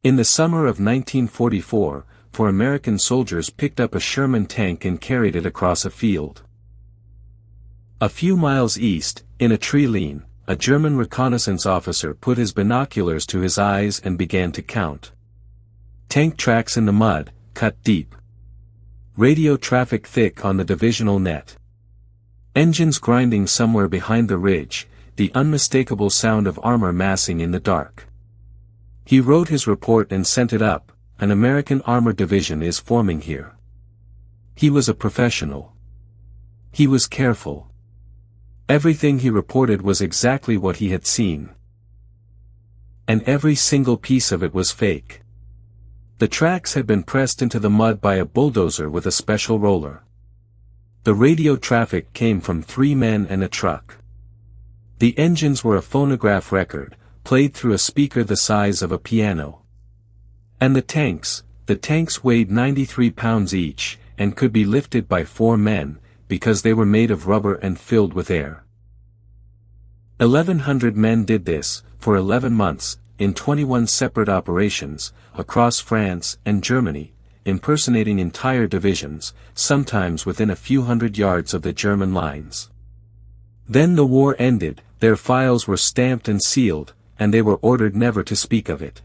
In the summer of 1944, four American soldiers picked up a Sherman tank and carried it across a field. A few miles east, in a treeline, a German reconnaissance officer put his binoculars to his eyes and began to count. Tank tracks in the mud, cut deep. Radio traffic thick on the divisional net. Engines grinding somewhere behind the ridge, the unmistakable sound of armor massing in the dark. He wrote his report and sent it up. An American armored division is forming here. He was a professional. He was careful. Everything he reported was exactly what he had seen. And every single piece of it was fake. The tracks had been pressed into the mud by a bulldozer with a special roller. The radio traffic came from 3 men and a truck. The engines were a phonograph record, played through a speaker the size of a piano. And the tanks weighed 93 pounds each, and could be lifted by 4 men, because they were made of rubber and filled with air. 1,100 men did this, for 11 months, in 21 separate operations, across France and Germany, impersonating entire divisions, sometimes within a few hundred yards of the German lines. Then the war ended, their files were stamped and sealed, and they were ordered never to speak of it.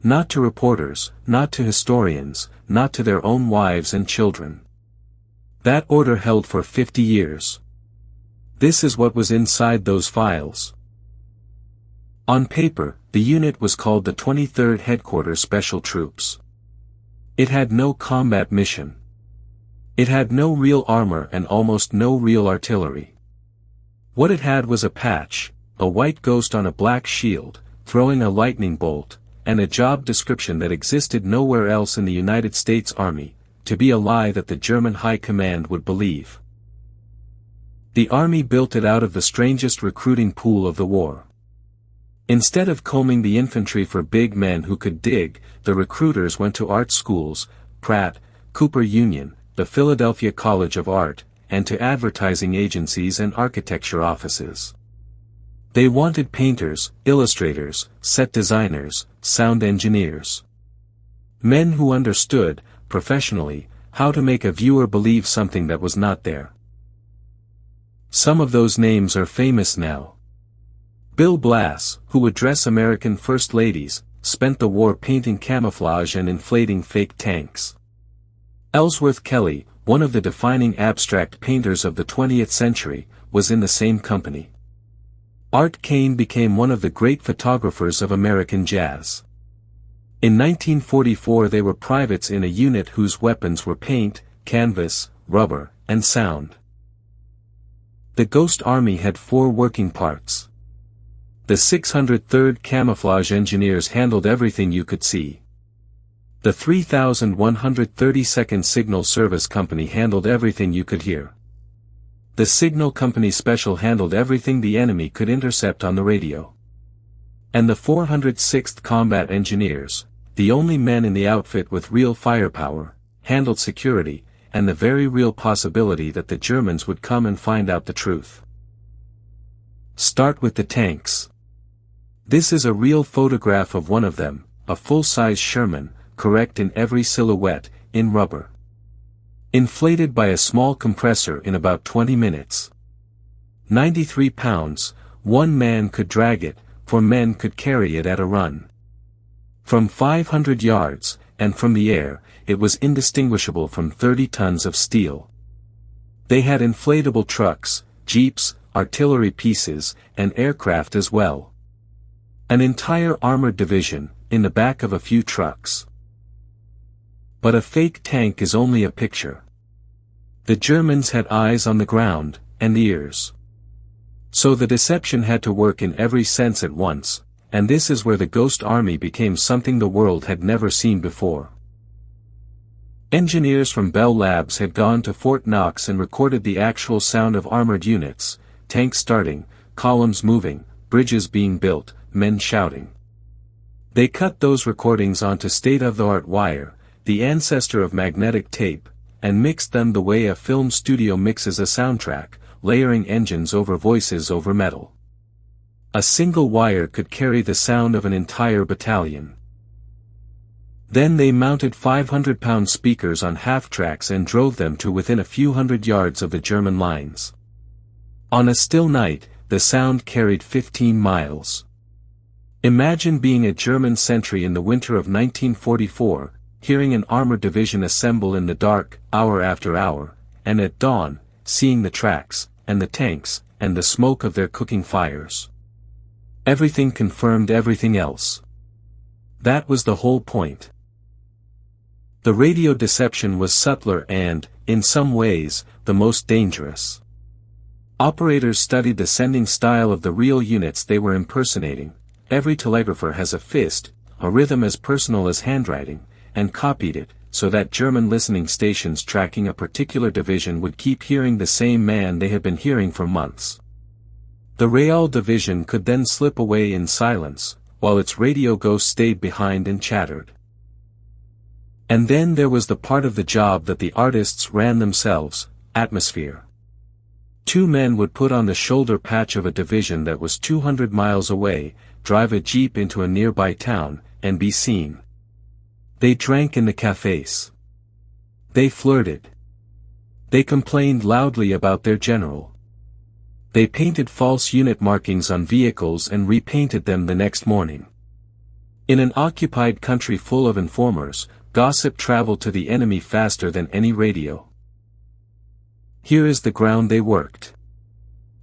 Not to reporters, not to historians, not to their own wives and children. That order held for 50 years. This is what was inside those files. On paper, the unit was called the 23rd Headquarters Special Troops. It had no combat mission. It had no real armor and almost no real artillery. What it had was a patch, a white ghost on a black shield, throwing a lightning bolt, and a job description that existed nowhere else in the United States Army, to be a lie that the German High Command would believe. The Army built it out of the strangest recruiting pool of the war. Instead of combing the infantry for big men who could dig, the recruiters went to art schools, Pratt, Cooper Union, the Philadelphia College of Art, and to advertising agencies and architecture offices. They wanted painters, illustrators, set designers, sound engineers. Men who understood, professionally, how to make a viewer believe something that was not there. Some of those names are famous now. Bill Blass, who would dress American first ladies, spent the war painting camouflage and inflating fake tanks. Ellsworth Kelly, one of the defining abstract painters of the 20th century, was in the same company. Art Kane became one of the great photographers of American jazz. In 1944 they were privates in a unit whose weapons were paint, canvas, rubber, and sound. The Ghost Army had 4 working parts. The 603rd Camouflage Engineers handled everything you could see. The 3132nd Signal Service Company handled everything you could hear. The Signal Company Special handled everything the enemy could intercept on the radio. And the 406th Combat Engineers, the only men in the outfit with real firepower, handled security, and the very real possibility that the Germans would come and find out the truth. Start with the tanks. This is a real photograph of one of them, a full-size Sherman, correct in every silhouette, in rubber. Inflated by a small compressor in about 20 minutes. 93 pounds, 1 man could drag it, 4 men could carry it at a run. From 500 yards, and from the air, it was indistinguishable from 30 tons of steel. They had inflatable trucks, jeeps, artillery pieces, and aircraft as well. An entire armored division, in the back of a few trucks. But a fake tank is only a picture. The Germans had eyes on the ground, and ears. So the deception had to work in every sense at once, and this is where the Ghost Army became something the world had never seen before. Engineers from Bell Labs had gone to Fort Knox and recorded the actual sound of armored units, tanks starting, columns moving, bridges being built, men shouting. They cut those recordings onto state-of-the-art wire, the ancestor of magnetic tape, and mixed them the way a film studio mixes a soundtrack, layering engines over voices over metal. A single wire could carry the sound of an entire battalion. Then they mounted 500-pound speakers on half-tracks and drove them to within a few hundred yards of the German lines. On a still night, the sound carried 15 miles. Imagine being a German sentry in the winter of 1944, hearing an armored division assemble in the dark, hour after hour, and at dawn, seeing the tracks, and the tanks, and the smoke of their cooking fires. Everything confirmed everything else. That was the whole point. The radio deception was subtler and, in some ways, the most dangerous. Operators studied the sending style of the real units they were impersonating. Every telegrapher has a fist, a rhythm as personal as handwriting, and copied it, so that German listening stations tracking a particular division would keep hearing the same man they had been hearing for months. The Real division could then slip away in silence, while its radio ghost stayed behind and chattered. And then there was the part of the job that the artists ran themselves, atmosphere. 2 men would put on the shoulder patch of a division that was 200 miles away, drive a jeep into a nearby town, and be seen. They drank in the cafés. They flirted. They complained loudly about their general. They painted false unit markings on vehicles and repainted them the next morning. In an occupied country full of informers, gossip traveled to the enemy faster than any radio. Here is the ground they worked.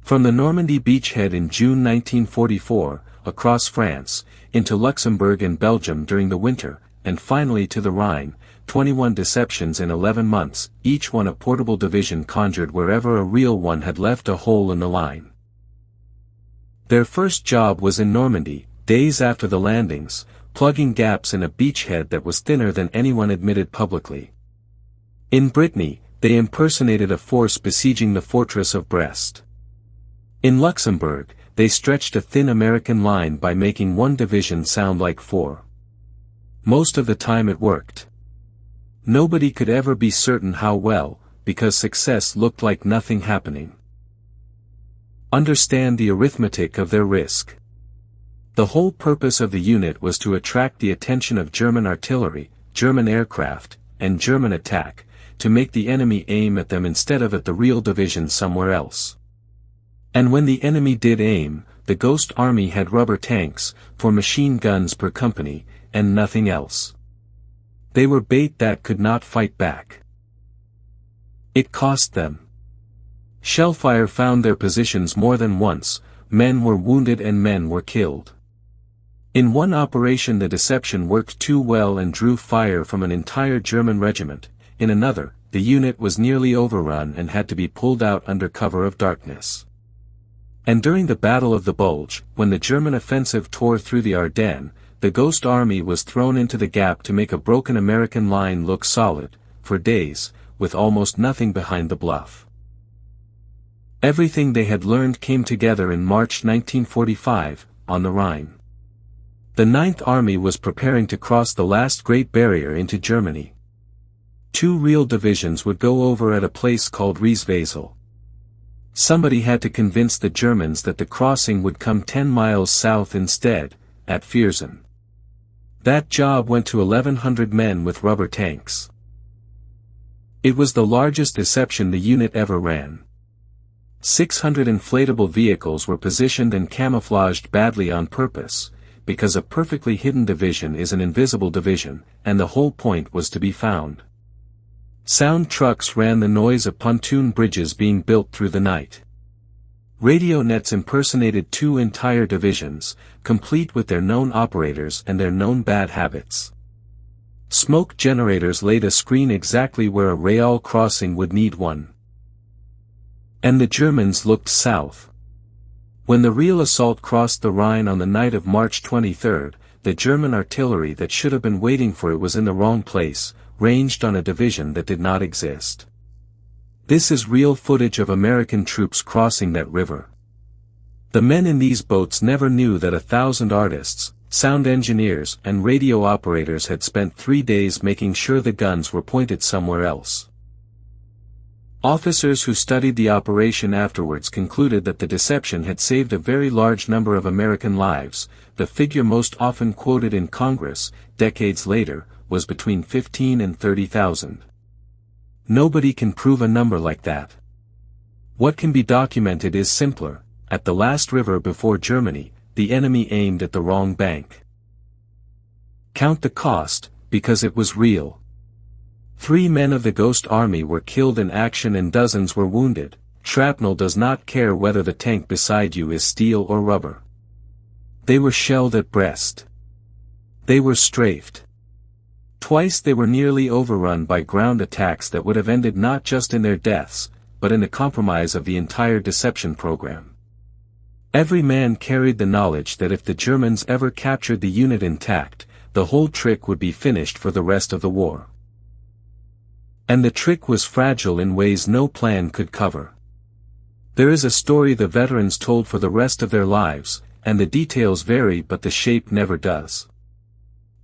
From the Normandy beachhead in June 1944, across France, into Luxembourg and Belgium during the winter, and finally to the Rhine, 21 deceptions in 11 months, each one a portable division conjured wherever a real one had left a hole in the line. Their first job was in Normandy, days after the landings, plugging gaps in a beachhead that was thinner than anyone admitted publicly. In Brittany, they impersonated a force besieging the fortress of Brest. In Luxembourg, they stretched a thin American line by making one division sound like 4. Most of the time it worked. Nobody could ever be certain how well, because success looked like nothing happening. Understand the arithmetic of their risk. The whole purpose of the unit was to attract the attention of German artillery, German aircraft, and German attack, to make the enemy aim at them instead of at the real division somewhere else. And when the enemy did aim, the Ghost Army had rubber tanks, for machine guns per company, and nothing else. They were bait that could not fight back. It cost them. Shellfire found their positions more than once, men were wounded and men were killed. In one operation the deception worked too well and drew fire from an entire German regiment. In another, the unit was nearly overrun and had to be pulled out under cover of darkness. And during the Battle of the Bulge, when the German offensive tore through the Ardennes, the Ghost Army was thrown into the gap to make a broken American line look solid, for days, with almost nothing behind the bluff. Everything they had learned came together in March 1945, on the Rhine. The Ninth Army was preparing to cross the last Great Barrier into Germany. 2 real divisions would go over at a place called Rieswesel. Somebody had to convince the Germans that the crossing would come 10 miles south instead, at Viersen. That job went to 1,100 men with rubber tanks. It was the largest deception the unit ever ran. 600 inflatable vehicles were positioned and camouflaged badly on purpose, because a perfectly hidden division is an invisible division, and the whole point was to be found. Sound trucks ran the noise of pontoon bridges being built through the night. Radio nets impersonated 2 entire divisions, complete with their known operators and their known bad habits. Smoke generators laid a screen exactly where a Real crossing would need one. And the Germans looked south. When the real assault crossed the Rhine on the night of March 23, the German artillery that should have been waiting for it was in the wrong place, ranged on a division that did not exist. This is real footage of American troops crossing that river. The men in these boats never knew that 1,000 artists, sound engineers and radio operators had spent 3 days making sure the guns were pointed somewhere else. Officers who studied the operation afterwards concluded that the deception had saved a very large number of American lives. The figure most often quoted in Congress, decades later, was between 15 and 30,000. Nobody can prove a number like that. What can be documented is simpler. At the last river before Germany, the enemy aimed at the wrong bank. Count the cost, because it was real. 3 men of the Ghost Army were killed in action and dozens were wounded. Shrapnel does not care whether the tank beside you is steel or rubber. They were shelled at Brest. They were strafed. Twice they were nearly overrun by ground attacks that would have ended not just in their deaths, but in the compromise of the entire deception program. Every man carried the knowledge that if the Germans ever captured the unit intact, the whole trick would be finished for the rest of the war. And the trick was fragile in ways no plan could cover. There is a story the veterans told for the rest of their lives, and the details vary but the shape never does.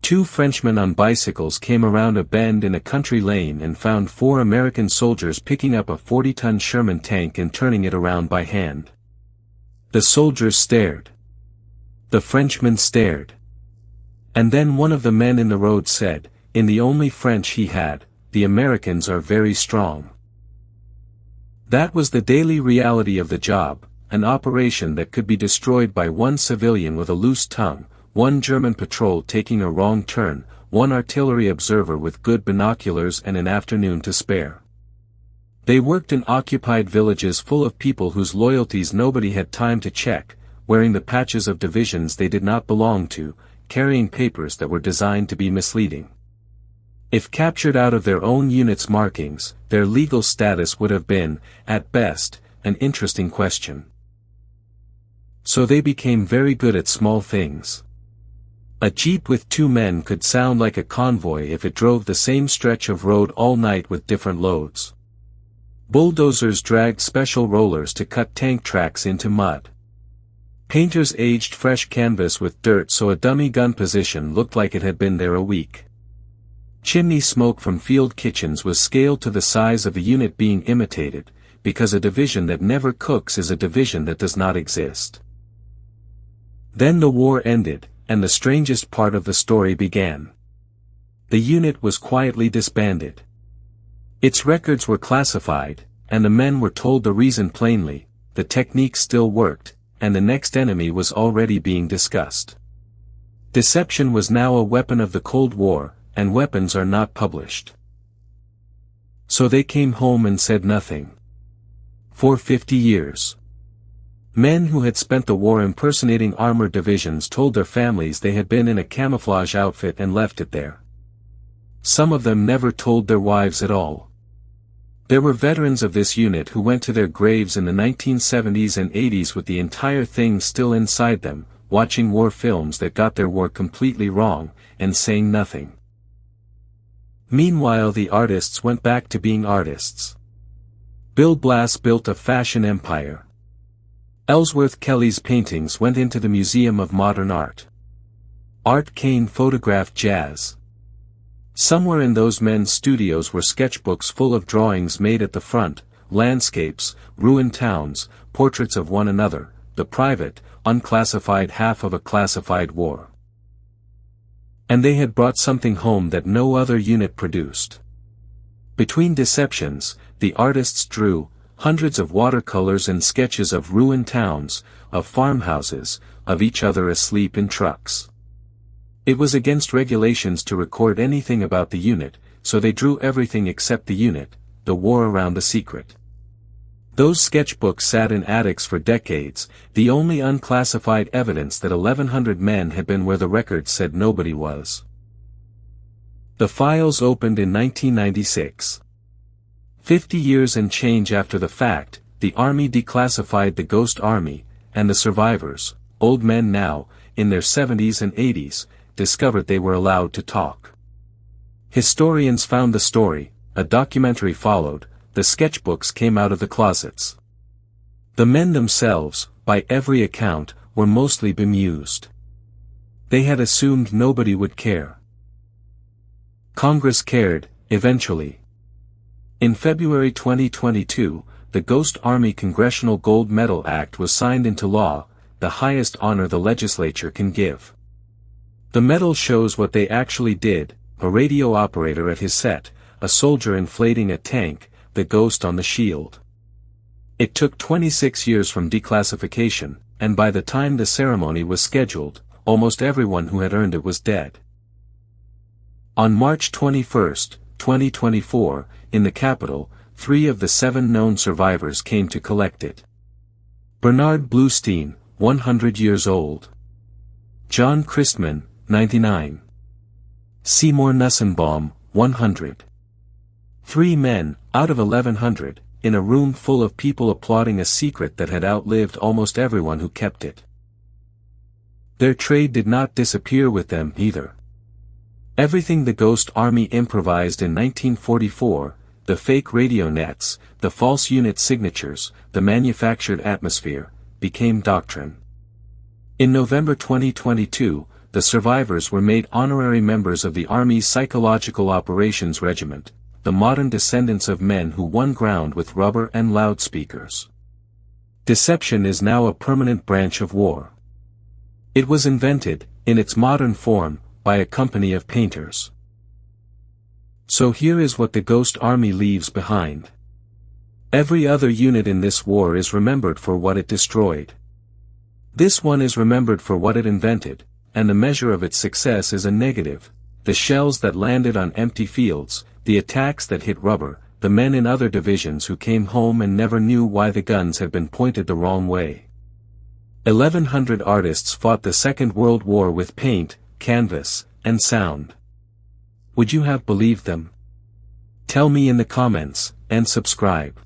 2 Frenchmen on bicycles came around a bend in a country lane and found 4 American soldiers picking up a 40-ton Sherman tank and turning it around by hand. The soldiers stared. The Frenchmen stared. And then one of the men in the road said, in the only French he had, "The Americans are very strong." That was the daily reality of the job, an operation that could be destroyed by one civilian with a loose tongue, one German patrol taking a wrong turn, one artillery observer with good binoculars and an afternoon to spare. They worked in occupied villages full of people whose loyalties nobody had time to check, wearing the patches of divisions they did not belong to, carrying papers that were designed to be misleading. If captured out of their own unit's markings, their legal status would have been, at best, an interesting question. So they became very good at small things. A jeep with 2 men could sound like a convoy if it drove the same stretch of road all night with different loads. Bulldozers dragged special rollers to cut tank tracks into mud. Painters aged fresh canvas with dirt so a dummy gun position looked like it had been there a week. Chimney smoke from field kitchens was scaled to the size of a unit being imitated, because a division that never cooks is a division that does not exist. Then the war ended, and the strangest part of the story began. The unit was quietly disbanded. Its records were classified, and the men were told the reason plainly: the technique still worked, and the next enemy was already being discussed. Deception was now a weapon of the Cold War, and weapons are not published. So they came home and said nothing. For 50 years. Men who had spent the war impersonating armored divisions told their families they had been in a camouflage outfit and left it there. Some of them never told their wives at all. There were veterans of this unit who went to their graves in the 1970s and 80s with the entire thing still inside them, watching war films that got their war completely wrong, and saying nothing. Meanwhile the artists went back to being artists. Bill Blass built a fashion empire. Ellsworth Kelly's paintings went into the Museum of Modern Art. Art Kane photographed jazz. Somewhere in those men's studios were sketchbooks full of drawings made at the front, landscapes, ruined towns, portraits of one another, the private, unclassified half of a classified war. And they had brought something home that no other unit produced. Between deceptions, the artists drew hundreds of watercolors and sketches of ruined towns, of farmhouses, of each other asleep in trucks. It was against regulations to record anything about the unit, so they drew everything except the unit, the war around the secret. Those sketchbooks sat in attics for decades, the only unclassified evidence that 1,100 men had been where the records said nobody was. The files opened in 1996. 50 years and change after the fact, the Army declassified the Ghost Army, and the survivors, old men now, in their 70s and 80s, discovered they were allowed to talk. Historians found the story, a documentary followed, the sketchbooks came out of the closets. The men themselves, by every account, were mostly bemused. They had assumed nobody would care. Congress cared, eventually. In February 2022, the Ghost Army Congressional Gold Medal Act was signed into law, the highest honor the legislature can give. The medal shows what they actually did, a radio operator at his set, a soldier inflating a tank, the ghost on the shield. It took 26 years from declassification, and by the time the ceremony was scheduled, almost everyone who had earned it was dead. On March 21, 2024, in the Capitol, 3 of the 7 known survivors came to collect it. Bernard Bluestein, 100 years old. John Christman, 99. Seymour Nussenbaum, 100. 3 men, out of 1,100, in a room full of people applauding a secret that had outlived almost everyone who kept it. Their trade did not disappear with them either. Everything the Ghost Army improvised in 1944, the fake radio nets, the false unit signatures, the manufactured atmosphere, became doctrine. In November 2022, the survivors were made honorary members of the Army's Psychological Operations Regiment, the modern descendants of men who won ground with rubber and loudspeakers. Deception is now a permanent branch of war. It was invented, in its modern form, by a company of painters. So here is what the Ghost Army leaves behind. Every other unit in this war is remembered for what it destroyed. This one is remembered for what it invented, and the measure of its success is a negative: the shells that landed on empty fields, the attacks that hit rubber, the men in other divisions who came home and never knew why the guns had been pointed the wrong way. 1,100 artists fought the Second World War with paint, canvas, and sound. Would you have believed them? Tell me in the comments, and subscribe.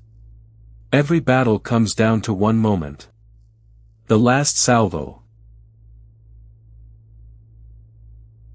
Every battle comes down to one moment. The last salvo.